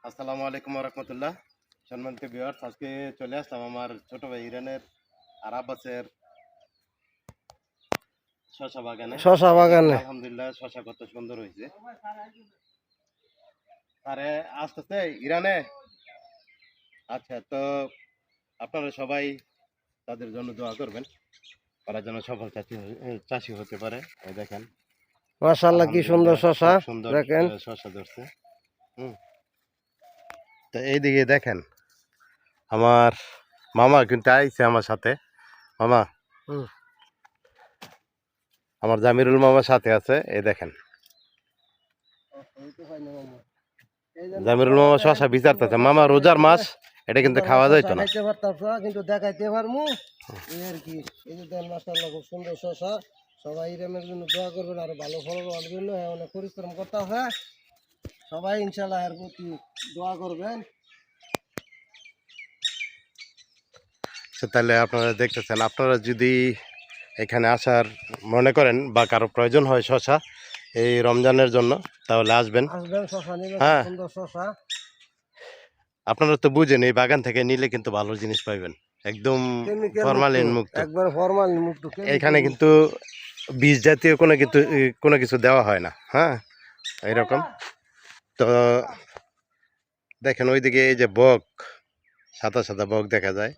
আসসালামু আলাইকুম রহমতুল্লাহ। সম্মানিত ভিউয়ার্স, আজকে চলে আসলাম আমার ছোট ভাই ইরানের আর আব্বাসের শশা বাগানে। আলহামদুলিল্লাহ, শশা কত সুন্দর হয়েছে। আরে আসতেছে ইরানে। আচ্ছা, তো আপনারা সবাই তাদের জন্য দোয়া করবেন, তারা যেন সফল চাষি হতে পারে। এই দেখেন, মাশাআল্লাহ কি সুন্দর শশা সুন্দর দেখেন। শশা ধরছে। তো এইদিকে দেখেন, আমার মামা কিন্তু আইছে আমার সাথে। মামা, আমার জামিরুল মামার সাথে আছে। এই দেখেন, জামিরুল মামা শশা বিচারতেছে। মামা, রোজার মাস, এটা কিন্তু খাওয়া যাইতো না, কিন্তু দেখাইতে পারমু এই আর কি। এই যে দেন মাশাআল্লাহ খুব সুন্দর শশা। সবাই ইরানের জন্য দোয়া করবেন, আর ভালো ফলন হওয়ার জন্য। অনেক পরিশ্রম করতে হবে, সবাই ইনশাআল্লাহ এর প্রতি দোয়া করবেন। তাহলে আপনারা দেখতেছেন, আপনারা যদি এখানে আসার মনে করেন বা কারো প্রয়োজন হয় শশা এই রমজানের জন্য, তাহলে আসবেন। শশা নেবেন, হ্যাঁ, সুন্দর শশা। আপনারা তো বুঝেন, এই বাগান থেকে নিলে কিন্তু ভালো জিনিস পাইবেন, একদম ফরমালিন মুক্ত। একবার ফরমালিন মুক্ত। এখানে কিন্তু বীজ জাতীয় কোনো কিছু দেওয়া হয় না। হ্যাঁ, এরকম। তো দেখেন ওইদিকে এই যে বক, সাদা সাদা বক দেখা যায়।